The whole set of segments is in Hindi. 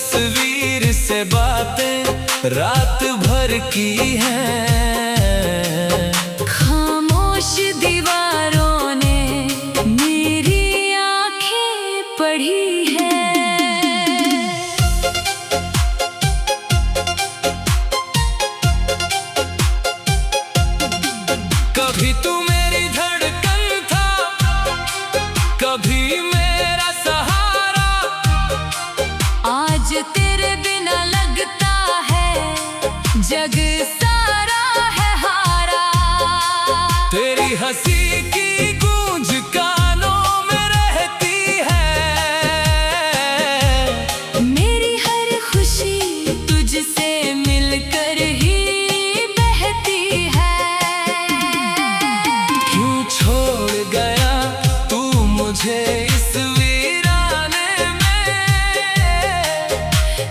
तस्वीर से बातें रात भर की हैं। खामोश दीवारों ने मेरी आंखें पढ़ी है। कभी तू मेरी धड़कन था, कभी मेरा सहारा। आज तेरे बिना लगता है जग सारा है हारा। तेरी हंसी की गूंज कानों में रहती है। मेरी हर खुशी तुझसे मिलकर ही बहती है। क्यों छोड़ गया तू मुझे इस वीराने में?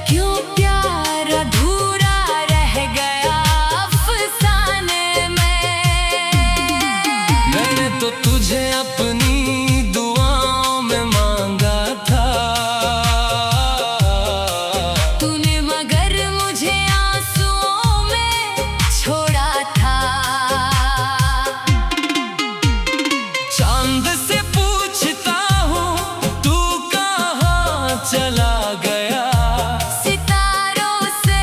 क्यों प्यार अधूरा रह गया अफसाने में? मैंने तो तुझे अपनी दुआओं में मांगा था। तूने मगर मुझे आंसुओं में छोड़ा था। चांद से पूछता हूँ तू कहाँ चला गया? सितारों से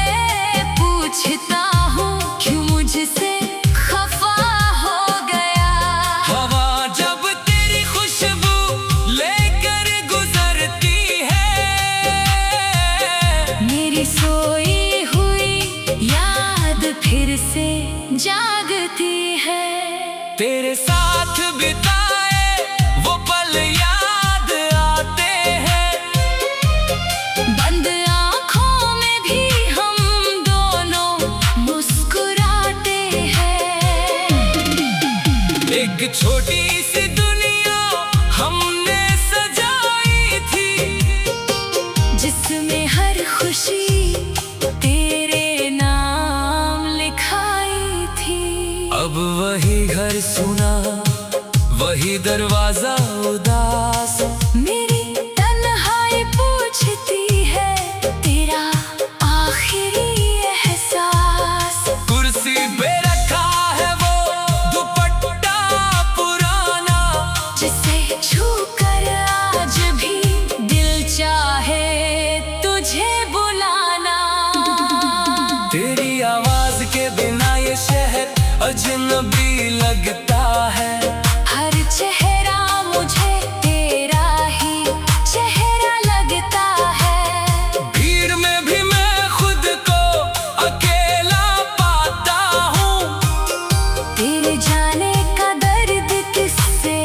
पूछता हूँ क्यों मुझसे खफा हो गया। हवा जब तेरी खुशबू लेकर गुजरती है, मेरी सोई हुई याद फिर से जागती है। तेरे साथ बिताए वो पल याद आते हैं। बंद आँखों में भी हम दोनों मुस्कुराते हैं। एक छोटी सी दुनिया हमने सजाई थी, जिसमें हर खुशी तेरे नाम लिखाई थी। अब वही घर सुना, वही दरवाजा उदास। मेरी तन्हाई पूछती है तेरा आखिरी एहसास। कुर्सी पे रखा है वो दुपट्टा पुराना, जिसे छूकर आज भी दिल चाहे तुझे बुलाना। तेरी आवाज के बिना ये शहर अजनबी लगता है। हर चेहरा मुझे तेरा ही चेहरा लगता है। भीड़ में भी मैं खुद को अकेला पाता हूँ। तेरे जाने का दर्द किससे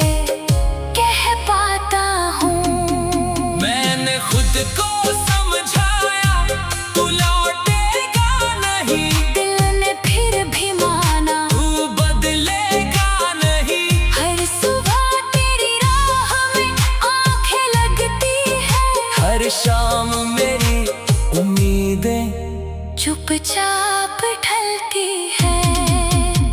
कह पाता हूँ। मैंने खुद को समझाया तू लौटेगा नहीं। दिल ने फिर भी माना तू बदलेगा नहीं। हर सुबह तेरी राह में आंखें लगती है। हर शाम मेरी उम्मीदें चुपचाप ढलती है।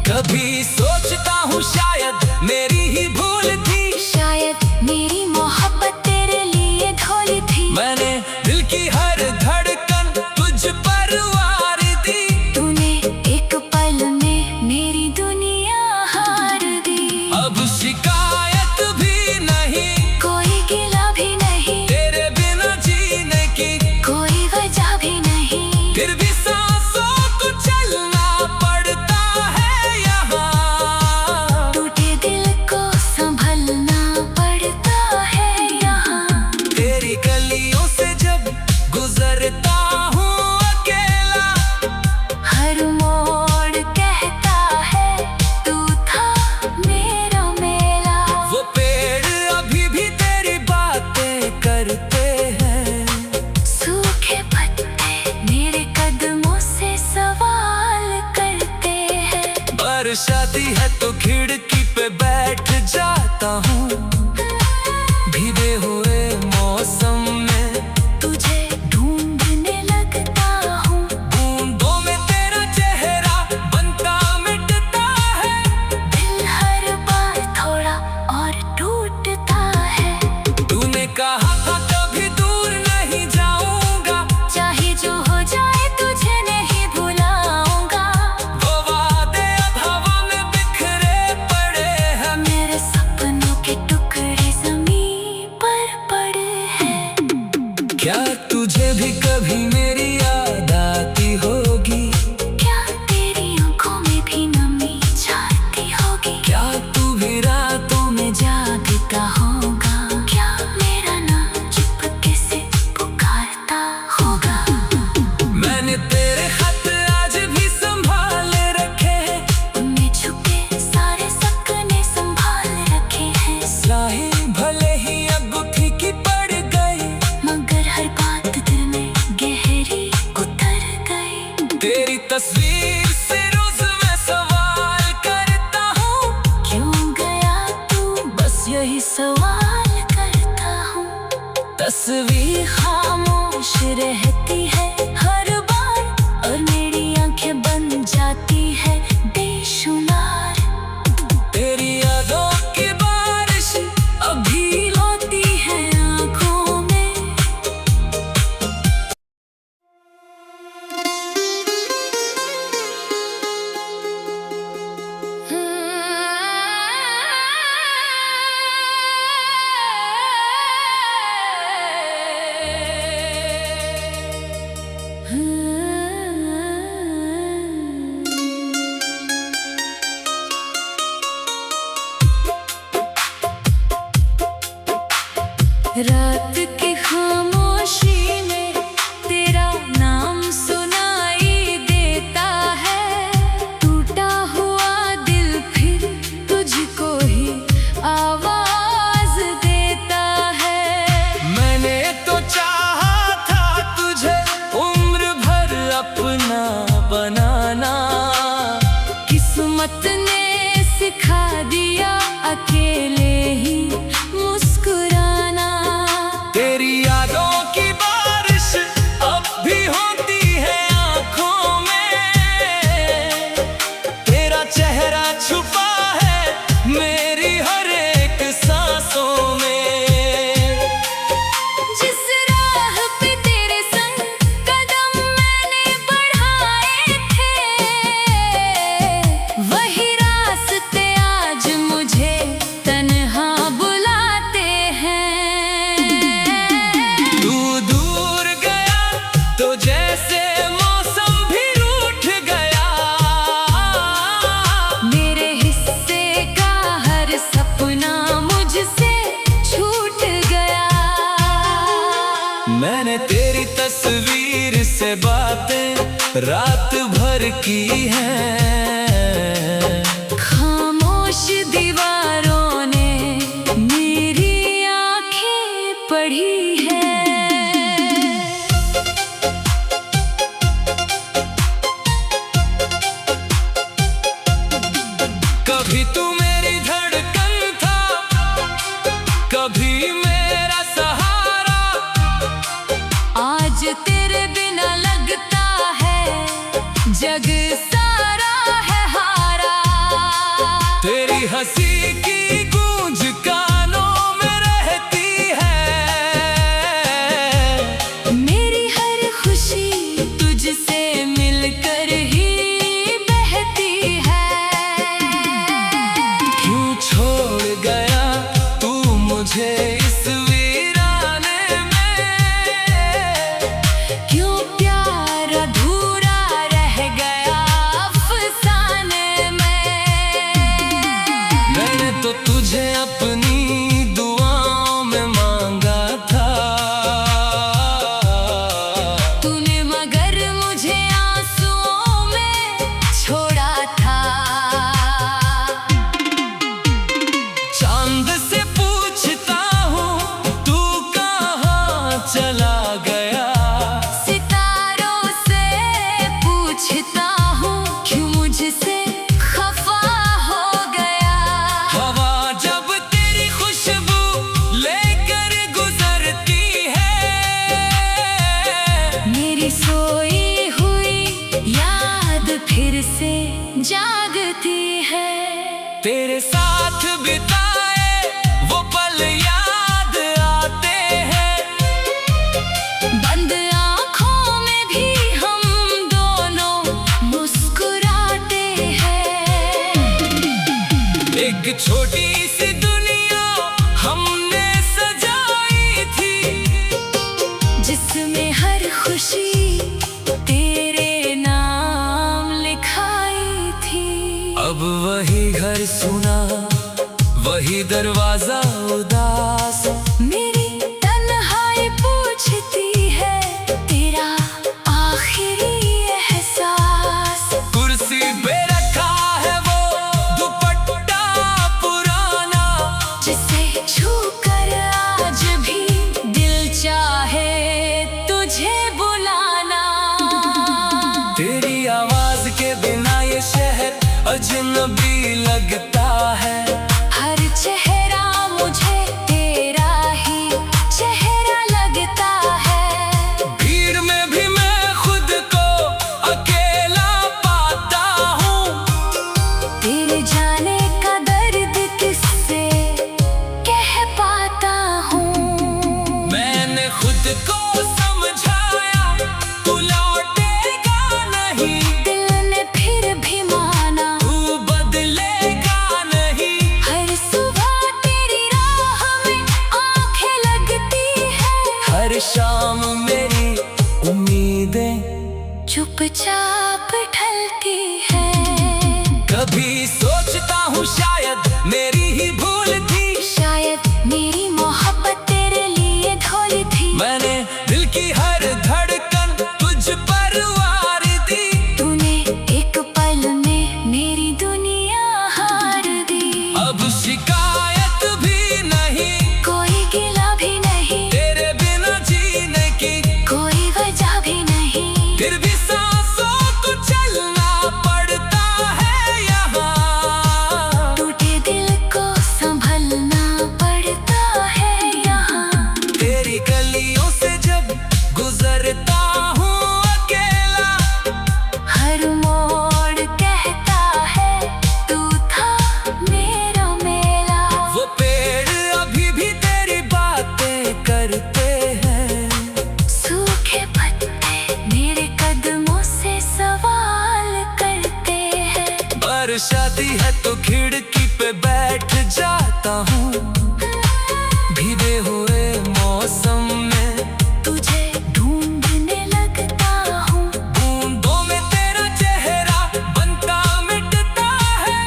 कभी सोचता हूँ शायद मेरी ही भूल थी। शायद मेरी मोहब्बत तेरे लिए धोली थी। मैंने दिल की हर धड़कन तुझ पर वार दी। तूने एक पल में मेरी दुनिया हार दी। अब शिकायत भी नहीं, कोई गिला भी नहीं, तेरे बिना जीने की कोई वजह भी नहीं। फिर भी सांसों को चलना पड़ता है यहाँ। टूटे दिल को संभलना पड़ता है यहाँ। तेरी गलियों से जब गुजरता हूँ अकेला, हर मोड़ कहता है तू था मेरा मेला। वो पेड़ अभी भी तेरी बातें करते हैं। सूखे पत्ते मेरे कदमों से सवाल करते हैं। बरसाती है तो खिड़की पे बैठ जाता हूँ। भीगे हुए मौसम में तुझे ढूंढने लगता हूँ। बूंदों में तेरा चेहरा बनता मिटता है। दिल हर बार थोड़ा और टूटता है। तूने कहा था कभी दूर नहीं जाऊंगा। तेरी तस्वीर से रोज मैं सवाल करता हूँ, क्यों गया तू, बस यही सवाल करता हूँ। तस्वीर खामोश रहती है हर बार, और मेरी आंखें बन जाती है बेशुमार। तेरी यादों की बारिश अभी होती है आंखों में। रात की खामोशी में तेरा नाम सुनाई देता है। टूटा हुआ दिल फिर तुझको ही आवाज देता है। मैंने तो चाहा था तुझे उम्र भर अपना बनाना, किस्मत ने सिखा दिया अकेले ही मुस्कुराना। तेरी यादों की बारिश अब भी होती है आंखों में, तेरा चेहरा छुपा है मेरी हर एक सांसों में। जिस राह पे तेरे संग कदम मैंने बढ़ाए थे, वही रास्ते आज मुझे तन्हा बुलाते हैं। तू दूर गया तो जैसे मौसम भी रूठ गया, मेरे हिस्से का हर सपना मुझसे छूट गया। मैंने तेरी तस्वीर से बातें रात भर की हैं। खामोश दीवारों ने मेरी आंखें पढ़ी है। कभी तू मेरी धड़कन था, कभी मेरा सहारा, आज तेरे बिना लगता है जग सारा है हारा। तेरी हंसी की गूंज कानों में रहती है, मेरी हर खुशी तुझसे मिलकर ही बहती है। क्यों छोड़ गया तू मुझे इस वीराने में, क्यों प्यार अधूरा रह गया अफसाने में। मैंने तो तुझे अपनी दुआओं में मांगा था, तूने मगर मुझे आंसुओं में छोड़ा था। चांद से पूछता हूँ तू कहाँ चला गया, सितारों से पूछता हूँ क्यों मुझसे खफा हो गया। हवा जब तेरी खुशबू लेकर गुजरती है, मेरी सोई हुई याद फिर से जागती है। तेरे साथ बिताए वो पल याद आते हैं, बंद आँखों में भी हम दोनों मुस्कुराते हैं। एक छोटी सी दुनिया हमने सजाई थी, जिसमें हर खुशी तेरे नाम लिखाई थी। अब वही घर सुना, वही दरवाजा उदास, मेरी तन्हाई पूछती है तेरा आखिरी एहसास। कुर्सी पे रखा है वो दुपट्टा पुराना, जिसे छू कर आज भी दिल चाहे तुझे बुलाना। तेरी अजनबी लगता है। हर चेहरा मुझे तेरा ही चेहरा लगता है। भीड़ में भी मैं खुद को अकेला पाता हूँ। तेरे जाने का दर्द किससे कह पाता हूँ। मैंने खुद को समझाया तू लौटेगा नहीं। दिल ने फिर भी माना तू बदलेगा नहीं। हर सुबह तेरी राह में आंखें लगती है। हर शाम मेरी उम्मीदें चुपचाप ढलती है। कभी सोचता हूँ शायद मेरी ही भूल थी। शायद मेरी मोहब्बत तेरे लिए ढोली थी। मैंने दिल की हर धड़कन तुझ पर वार दी। तूने एक पल में मेरी दुनिया हार दी। अब शिकायत भी नहीं, कोई गिला भी नहीं, तेरे बिना जीने की कोई वजह भी नहीं। फिर भी सांसों को चलना पड़ता है यहाँ। टूटे दिल को संभलना पड़ता है यहाँ। तेरी गलियों से जब गुजरता हूँ अकेला, हर मोड़ कहता है तू था मेरा मेला। वो पेड़ अभी भी तेरी बातें करते हैं। सूखे पत्ते मेरे कदमों से सवाल करते हैं। बरसाती है तो खिड़की पे बैठ जाता हूँ। भीगे हुए मौसम में तुझे ढूंढने लगता हूँ। बूंदों में तेरा चेहरा बनता मिटता है।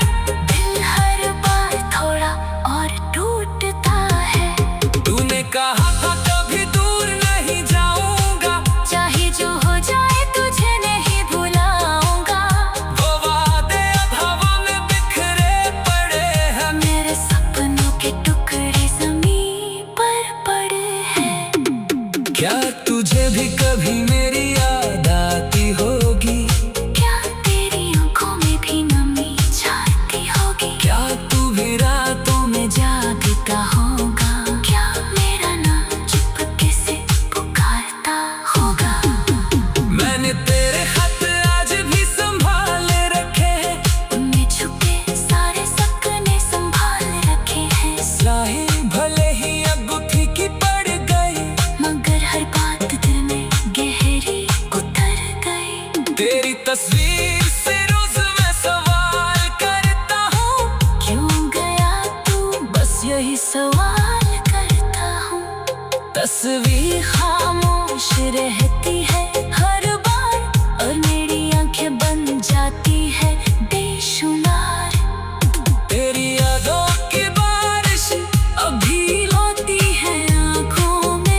दिल हर बार थोड़ा और टूटता है। तूने कहा था कभी दूर नहीं जाऊंगा। चाहे जो हो जाए तुझे नहीं भुलाऊंगा। वो वादे अब हवा में बिखरे पड़े हैं। मेरे सपनों के टुकड़े ज़मीन पर पड़े हैं। क्या तुझे भी कभी मेरी याद आती होगी? क्या तेरी आंखों में भी नमी छाती होगी? क्या तू भी रातों में जागता होगा? क्या मेरा नाम चुपके से पुकारता होगा? मैंने तेरे खत आज भी संभाल रखे हैं। उनमें छुपे सारे सपने संभाल रखे हैं। स्याही भले ही अब फीकी पड़ गई, मगर हर बात दिल में गहरी उतर गई। तेरी तस्वीर से रोज मैं सवाल करता हूँ। क्यों गया तू? बस यही सवाल करता हूँ। तस्वीर खामोश रहती है हर बार, और मेरी आंखें बन जाती है बेशुमार। तेरी यादों की बारिश अभी होती है आंखों में।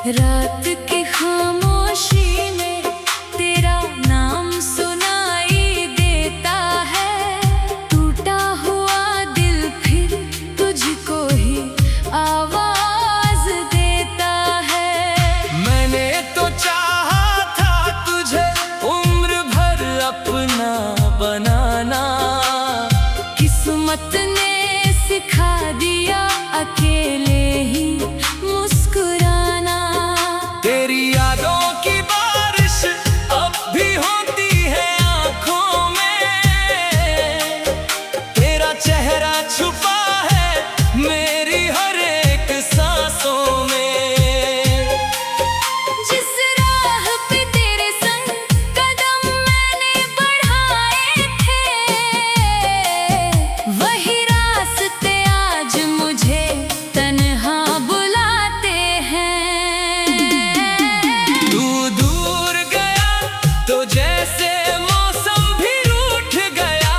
रात की खामोशी में तेरा नाम सुनाई देता है। टूटा हुआ दिल फिर तुझको ही आवाज देता है। मैंने तो चाहा था तुझे उम्र भर अपना बनाना। किस्मत ने सिखा दिया अकेले ही मुस्कुराना। तेरी यादों की बारिश अब भी होती है आंखों में। तेरा चेहरा छुपा है मेरी हर एक सांसों में। जिस राह पे तेरे संग कदम मैंने बढ़ाए थे, वही रास्ते आज मुझे तन्हा बुलाते हैं। तू दूर गया तो जैसे मौसम भी रूठ गया।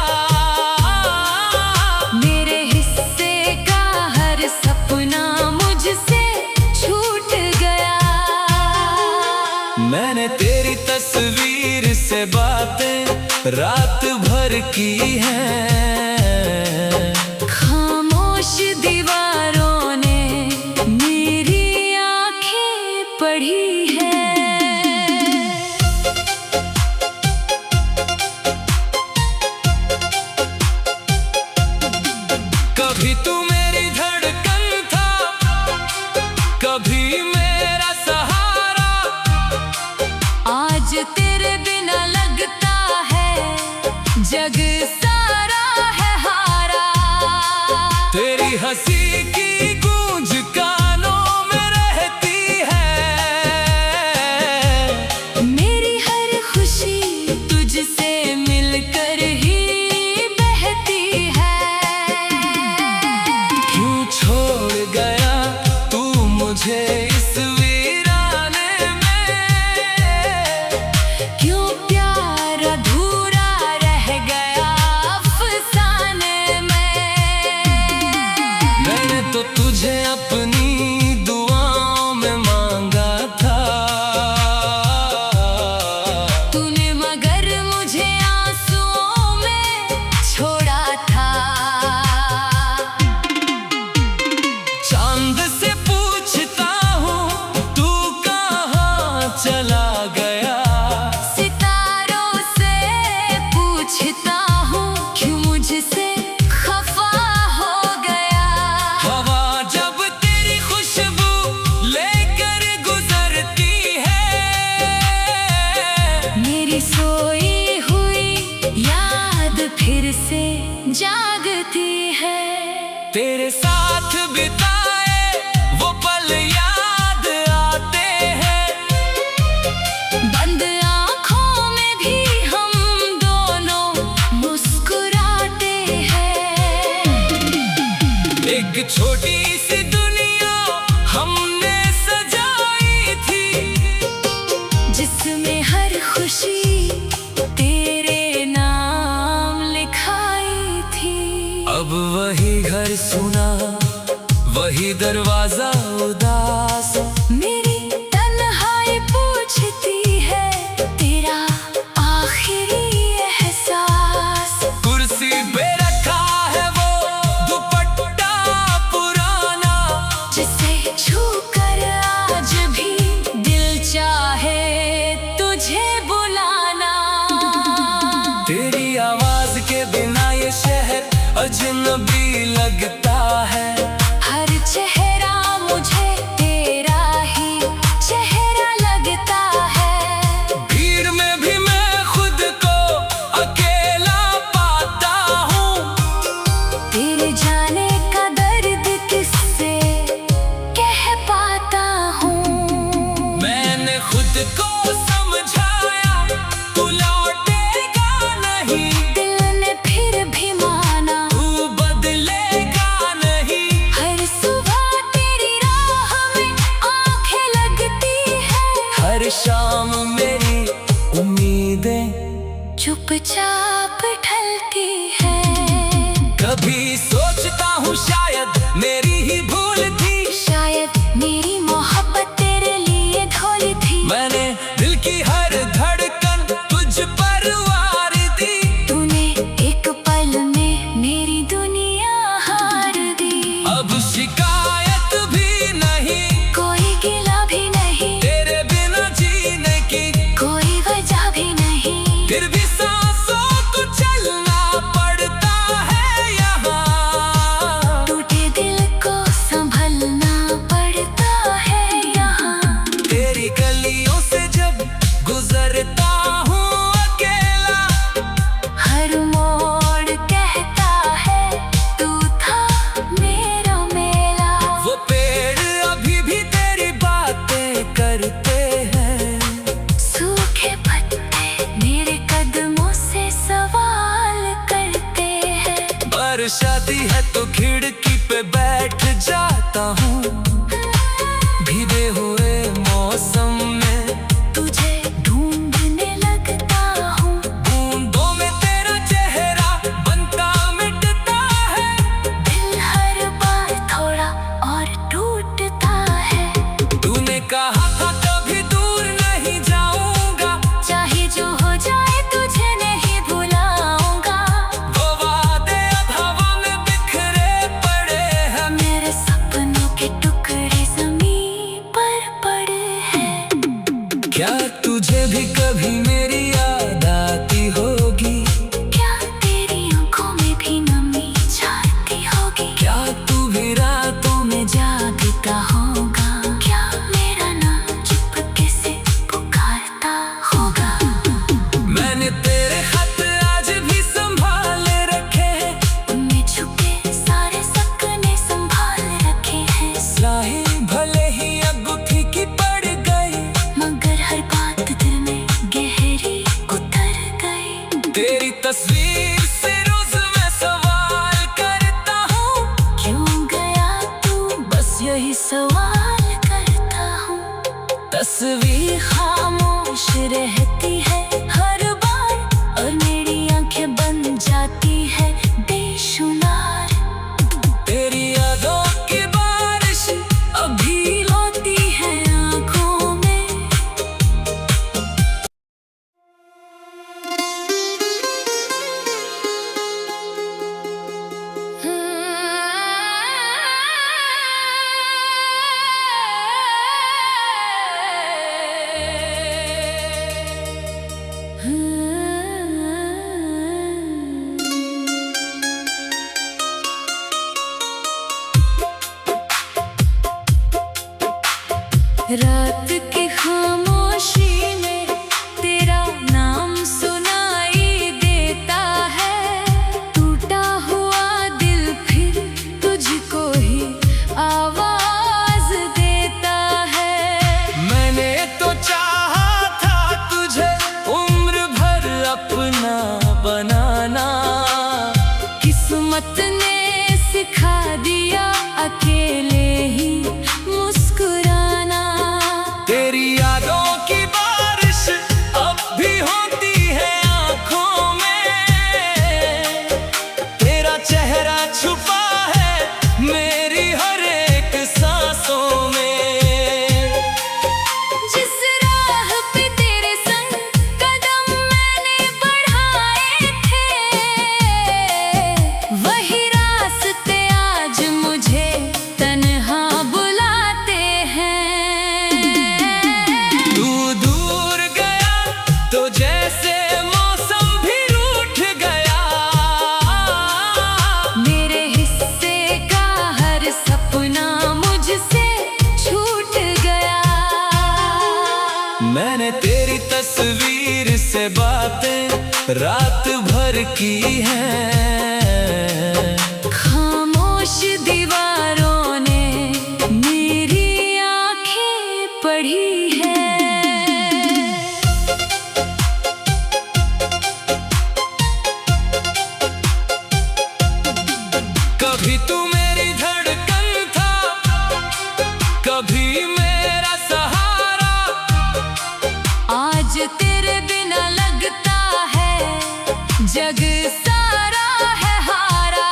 मेरे बातें रात भर की हैं। खामोश दीवारों ने मेरी आंखें पढ़ी है। कभी तू मेरी धड़कन था, कभी मेरा सहारा। आज तेरे बिना लगता है जग सारा है हारा। तेरी हंसी की गूंज कानों में रहती है। मेरी हर खुशी तुझसे मिलकर ही बहती है। क्यों छोड़ गया तू मुझे इस वीराने में? क्यों प्यार अधूरा रह गया अफसाने में। मैंने तो तुझे अपनी दुआओं में मांगा था। तूने मगर मुझे आंसुओं में छोड़ा था। चांद से पूछता हूँ तू कहाँ चला गया? सितारों से पूछता हूँ क्यों मुझसे खफा हो गया। हवा जब तेरी खुशबू लेकर गुजरती है। मेरी सोई हुई याद फिर से जागती है। तेरे साथ बिताए वो पल याद आते हैं। बंद आँखों में भी हम दोनों मुस्कुराते हैं। एक छोटी सी दुनिया हमने सजाई थी, जिसमें हर खुशी तेरे नाम लिखाई थी। अब वही घर सुना, वही दरवाजा उदास। मेरी तन्हाई पूछती है तेरा आखिरी एहसास। कुर्सी पे रखा है वो दुपट्टा पुराना, जिसे छूकर आज भी दिल चाहे तुझे बुलाना। तेरी आवाज के बिना ये शहर अजनबी लगता है। हर चेहरा मुझे तेरा ही चेहरा लगता है। भीड़ में भी मैं खुद को अकेला पाता हूँ। तेरे जाने का दर्द किससे कह पाता हूँ। मैंने खुद को समझाया तू लौटेगा नहीं। दिल ने फिर भी माना तू बदलेगा नहीं। हर सुबह तेरी राह में आंखें लगती है। हर शाम मेरी उम्मीदें चुपचाप ढलती है। कभी सोचता हूँ शायद मेरी ही भूल थी। शायद मेरी मोहब्बत तेरे लिए धोली थी। मैंने दिल की हर धड़कन तुझ पर वार दी। तूने एक पल में मेरी दुनिया हार दी। अब शिकायत भी नहीं, कोई गिला भी नहीं, तेरे बिना जीने की कोई वजह भी नहीं। फिर भी सांसों को चलना पड़ता है यहाँ। टूटे दिल को संभलना पड़ता है यहाँ। तेरी गलियों से जब गुजरता हूँ अकेला, हर मोड़ कहता है तू था मेरा मेला। वो पेड़ अभी भी तेरी बातें करते हैं। सूखे पत्ते मेरे कदमों से सवाल करते हैं। बरसाती है तो खिड़की पे बैठ जाता हूँ। भीगे हुए मौसम में तुझे ढूंढने लगता हूँ। बूंदों में तेरा चेहरा बनता मिटता है। दिल हर बार थोड़ा और टूटता है। तूने कहा था कभी दूर नहीं जाऊंगा। चाहे जो हो जाए तुझे तेरी तस्वीर से रोज मैं सवाल करता हूँ, क्यों गया तू, बस यही सवाल करता हूँ। तस्वीर खामोश रहती है हर बार, और मेरी आंखें बन जाती है बेशुमार। तेरी यादों की बारिश अभी होती है आंखों में। रात की खामोशी में तेरा नाम सुनाई देता है। टूटा हुआ दिल फिर तुझको ही आवाज देता है। मैंने तो चाहा था तुझे उम्र भर अपना बनाना, किस्मत ने सिखा दिया अकेले ही मुस्कुराना। तेरी यादों की बारिश अब भी होती है आंखों में, तेरा चेहरा छुपा है मेरी हर एक सांसों में। जिस राह पे तेरे संग कदम मैंने बढ़ाए थे, वही रास्ते आज मुझे तन्हा बुलाते हैं। तू दूर गया तो जैसे मौसम भी रूठ गया, मेरे हिस्से का हर सपना मुझसे छूट गया। मैंने तेरी तस्वीर से बातें रात भर की हैं। खामोश दीवारों ने मेरी आंखें पढ़ी है। कभी तू मेरी धड़कन था, कभी मेरा सहारा, आज तेरे बिना लगता है जग सारा है हारा।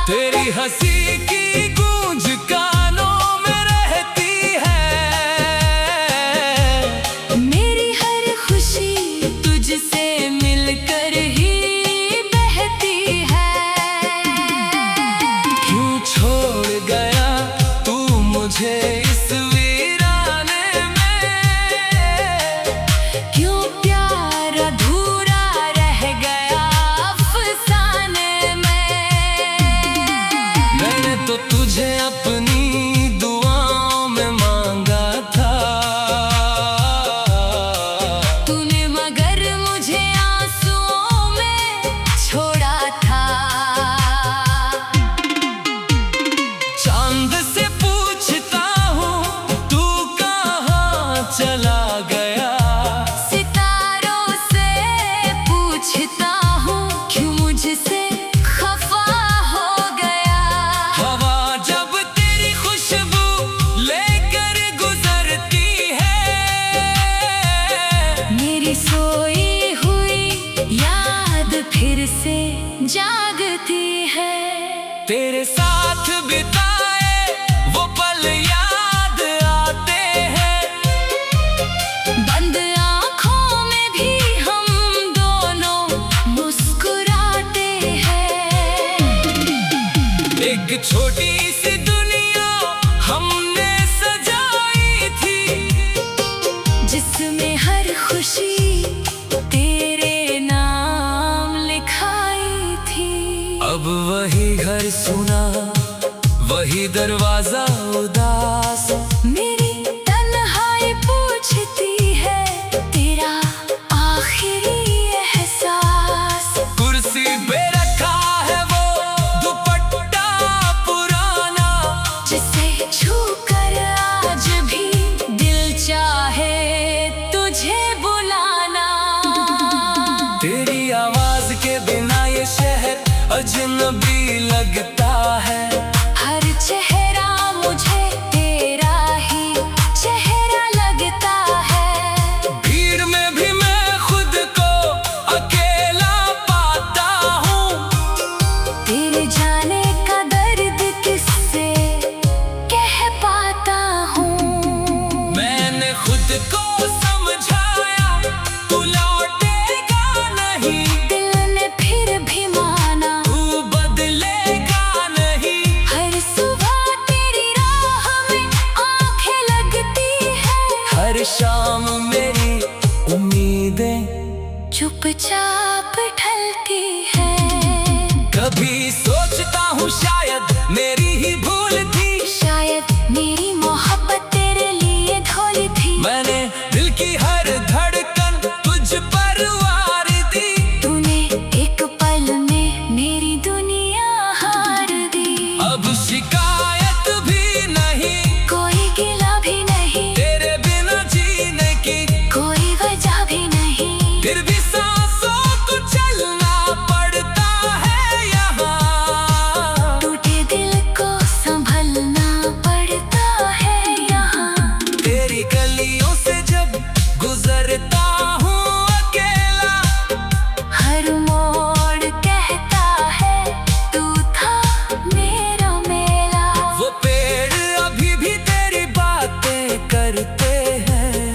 तेरी हंसी की गूंज कानों में रहती है, मेरी हर खुशी तुझसे मिलकर ही बहती है। क्यों छोड़ गया तू मुझे इस वीराने में, क्यों प्यार अधूरा रह गया अफसाने में। मैंने तो तुझे अपनी दुआओं में मांगा था, तूने मगर मुझे आंसुओं में छोड़ा था। चांद से पूछता हूँ तू कहाँ चला गया, सितारों से पूछता हूँ क्यों मुझसे खफा हो गया। हवा जब तेरी खुशबू लेकर गुजरती है, मेरी सोई हुई याद फिर से जागती है। तेरे साथ बिताए वो पल याद आते हैं, बंद आँखों में भी हम दोनों मुस्कुराते हैं। एक छोटी सी दुनिया हमने सजाई थी, जिसमें हर खुशी तेरे नाम लिखाई थी। अब वही घर सुना, वही दरवाजा उदास, मेरी तन्हाई पूछती है तेरा आखिरी एहसास। कुर्सी पे रखा है वो दुपट्टा पुराना, जिसे छूकर आज भी दिल चाहे तुझे बुलाना। तेरी अजनबी लगता है। हर चेहरा मुझे तेरा ही चेहरा लगता है। भीड़ में भी मैं खुद को अकेला पाता हूँ। तेरे जाने का दर्द किससे कह पाता हूँ। मैंने खुद को समझाया तू लौटेगा नहीं। दिल ने फिर भी माना तू बदलेगा नहीं। हर सुबह तेरी राह में आंखें लगती है। हर शाम मेरी उम्मीदें चुपचाप ढलती है। कभी सोचता हूँ शायद मेरी ही भूल थी। शायद मेरी मोहब्बत तेरे लिए धोली थी। मैंने दिल की हर धड़कन तुझ पर वार दी। तूने एक पल में मेरी दुनिया हार दी। अब शिकायत भी नहीं, कोई गिला भी नहीं, तेरे बिना जीने की कोई वजह भी नहीं। फिर भी सांसों को चलना पड़ता है यहाँ। टूटे दिल को संभलना पड़ता है यहाँ। तेरी गलियों से जब गुजरता हूँ अकेला, हर मोड़ कहता है तू था मेरा मेला। वो पेड़ अभी भी तेरी बातें करते हैं।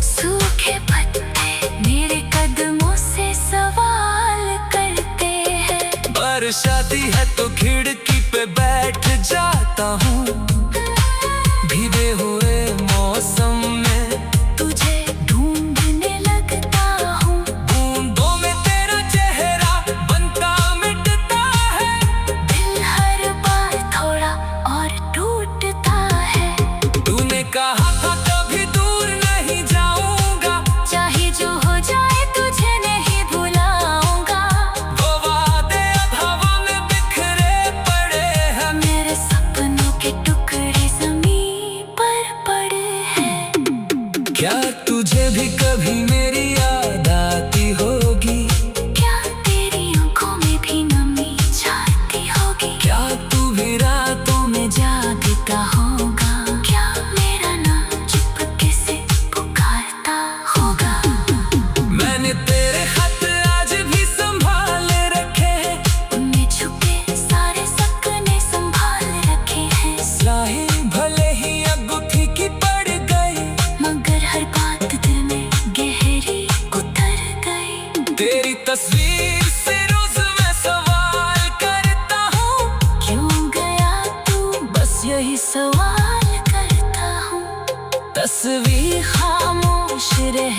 सूखे पत्ते मेरे कदमों से सवाल करते हैं। बरसाती है तो खिड़की पे बैठ जाता हूँ। भीगे हुए मौसम में तुझे ढूंढने लगता हूँ। बूंदों में तेरा चेहरा बनता मिटता है। दिल हर बार थोड़ा और टूटता है। तूने कहा था कभी दूर नहीं जाऊंगा। चाहे जो हो जाए तुझे नहीं भुलाऊंगा। वो वादे अब हवा में बिखरे पड़े हैं। मेरे सपनों के टुकड़े ज़मीन पर पड़े हैं। क्या तुझे भी कभी मेरी याद आती होगी? क्या तेरी आंखों में भी नमी छाती होगी? क्या तू भी रातों में जागता होगा? क्या मेरा नाम चुपके से पुकारता होगा? मैंने तेरे खत आज भी संभाल रखे हैं। उनमें छुपे सारे सपने संभाल रखे हैं। स्याही भले ही अंगूठी की पड़ गई, मगर हर बात दिल में गहरी उतर गई। तेरी तस्वीर से रोज मैं सवाल करता हूँ। क्यों गया तू? बस यही सवाल करता हूँ। तस्वीर खामोश रह